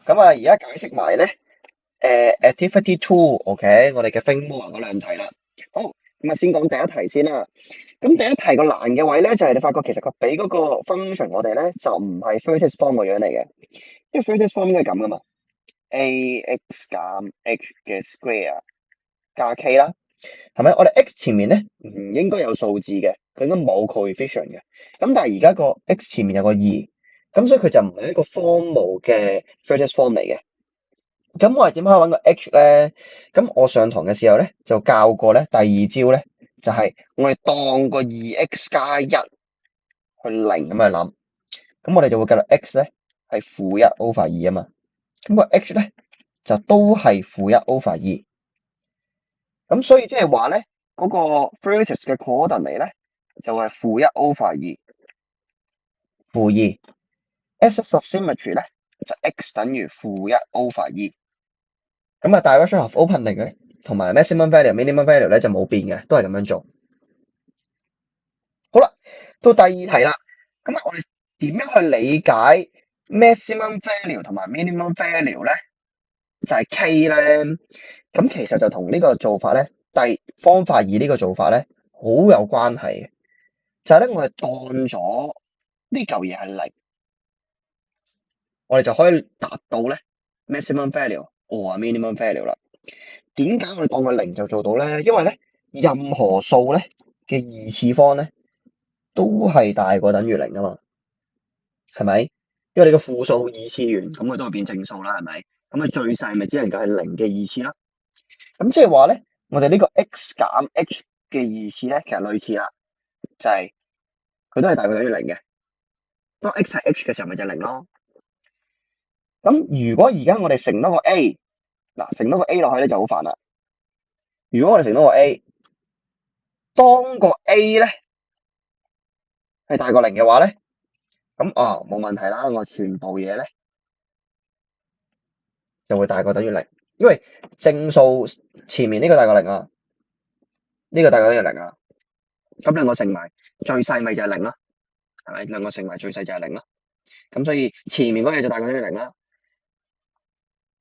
咁啊，而家解釋埋咧，activity two，OK，我哋嘅 framework 嗰兩題啦。好，咁啊，先講第一題先啦。咁第一題個難嘅位咧，就係你發覺其實佢俾嗰個 function 我哋咧，就唔係 vertex form 個樣嚟嘅，因為 vertex form 應該係咁噶嘛，ax 減 h 嘅 square 加 k 啦，係咪？我哋 x 前面咧唔應該有數字嘅，佢應該冇 coefficient 嘅。咁但係而家個 x 前面有個二，咁所以佢就唔係一個 formal 嘅 vertex form 嚟嘅。咁我哋點可以揾個 h 咧？咁我上堂嘅時候咧就教過咧，第二招咧就係我哋當個二 x 加一去零咁去諗，咁我哋就會計到 x 咧係負一 over 二啊嘛，咁個 h 咧就都係負一 over 二，咁所以即係話咧嗰個 vertex 嘅 coordinate 咧就係負一 over 二，負二 axis of symmetry 咧就 x 等於負一 over 二。咁啊，direction of opening 咧，同埋 maximum value、minimum value 咧就冇變嘅，都係咁樣做。好啦，到第二題啦。咁啊，我哋點樣去理解 maximum value 同埋 minimum value 咧？就係 K 咧。咁其實就同呢個做法咧，方法二呢個做法咧，好有關係嘅。就係咧，我哋當咗呢嚿嘢係零，我哋就可以達到咧 maximum value or minimum value 啦。點解我哋當佢零就做到咧？因為咧，任何數咧嘅二次方咧都係大過等於零啊嘛，係咪？因為你個負數二次元，咁佢都會變正數啦，係咪？咁佢最細咪只能夠係零嘅二次啦。咁即係話咧，我哋呢個 x 減 h 嘅二次咧，其實類似啦，就係佢都係大過等於零嘅。當 x 係 h 嘅時候，咪就係零咯。咁如果而家我哋乘多個 a，嗱乘多個 a 落去咧就好煩啦。如果我哋乘多個 a，當個 a 咧係大過零嘅話咧，咁冇問題啦，我全部嘢咧就會大過等於零，因為正數前面呢個大過零啊，呢個大過等於零啊，咁兩個乘埋最細咪就係零啦，係咪？兩個乘埋最細就係零啦，咁所以前面嗰嘢就大過等於零啦。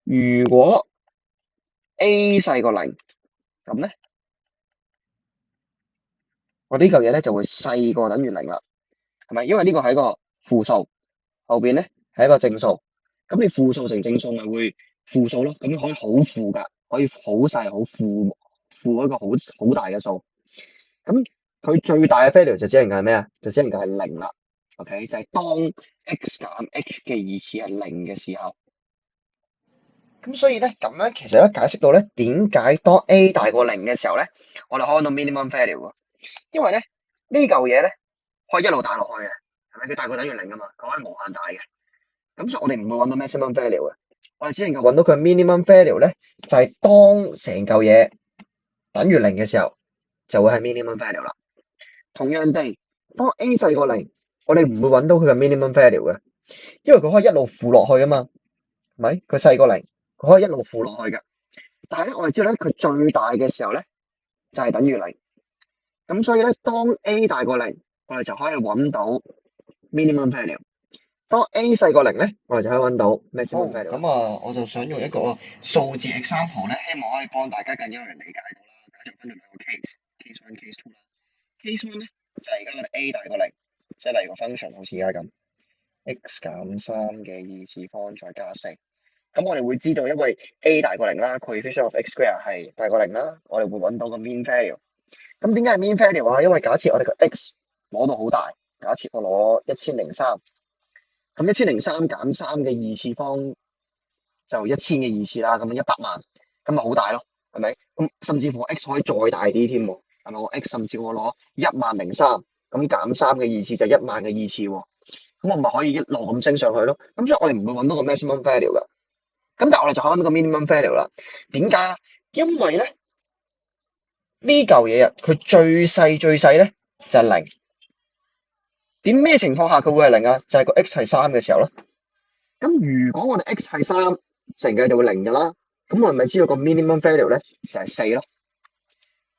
如果 a 細過零，咁咧我呢嚿嘢咧就會細過等於零啦，係咪？因為呢個係一個負數，後邊咧係一個正數，咁你負數乘正數咪會負數咯，咁可以好負噶，可以好細好負一個好大嘅數，咁佢最大嘅 value 就只能夠係咩啊？就只能夠係零啦。OK，就係當 x 減 h 嘅二次係零嘅時候，咁所以咧咁樣其實咧解釋到咧點解當 a 大過零嘅時候咧，我哋可以揾到 minimum value 喎，因為咧呢嚿嘢咧可以一路大落去嘅，係咪？佢大過等於零啊嘛，佢可以無限大嘅。咁所以我哋唔會揾到 maximum value 嘅，我哋只能夠揾到佢 minimum value 咧，就係當成嚿嘢等於零嘅時候，就會係 minimum value 啦。同樣地，當 a 細過零，我哋唔會揾到佢嘅 minimum value 嘅，因為佢可以一路負落去啊嘛，係咪？佢細過零，佢可以一路負落去嘅。但係咧，我哋知道咧，佢最大嘅時候咧，就係等於零。咁所以咧，當 a 大過零，我哋就可以揾到 minimum value。當 a 細過零咧，我哋就可以揾到 maximum value。咁啊，我就想用一個數字 example 咧，希望可以幫大家更加容易理解到啦。假設分咗兩個 case，case one、case two 啦。case one 咧就係而家我哋 a 大過零，即係例如個 function 好似而家咁，x 減三嘅二次方再加四。咁我哋會知道，因為 a 大過零啦，coefficient of x square 係大過零啦，我哋會揾到個 mean value。咁點解係 mean value 啊？因為假設我哋個 x 攞到好大，假設我攞1003。咁1003減3嘅二次方就1000嘅二次啦，咁100萬，咁咪好大咯，係咪？咁甚至乎 x 可以再大啲添喎，係咪？我 x 甚至我攞10003，咁減3嘅二次就10000嘅二次喎，咁我咪可以一路咁升上去咯。咁所以我哋唔會揾到個 maximum value 噶，咁但係我哋就可以揾到個 minimum value 啦。點解啊？因為咧呢嚿嘢啊，佢最細咧就係零。點咩情況下佢會係零啊？就係個 x 係3嘅時候咯。咁如果我哋 x 係3，成嘅就會零噶啦。咁我哋咪知道個 minimum value 咧就係4咯。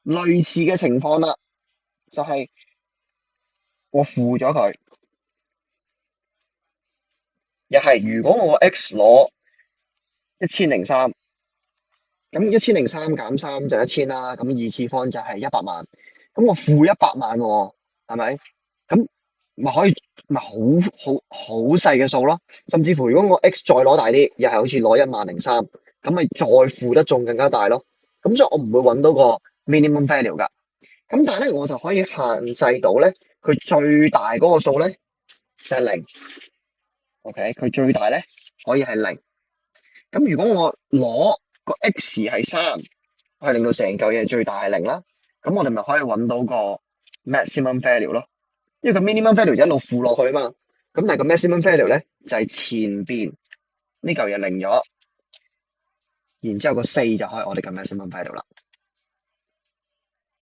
類似嘅情況啦，就係我負咗佢，又係如果我個 x 攞1003，咁1003減3就1000啦，咁2次方就係100萬，咁我負100萬喎，係咪？咁咪可以咪好細嘅數咯，甚至乎如果我 X 再攞大啲，又係好似攞10003，咁咪再負得仲更加大咯。咁所以我唔會揾到個 minimum value 㗎。咁但係咧，我就可以限制到咧，佢最大嗰個數咧就係0。OK，佢最大咧可以係0。咁如果我攞個 X 係3，係令到成嚿嘢最大係0啦，咁我哋咪可以揾到個 maximum value 咯。因為個 minimum value 一路負落去啊嘛，咁但係個 maximum value 咧就係前邊呢嚿嘢0咗，然之後個4就可以我哋嘅 maximum value 啦。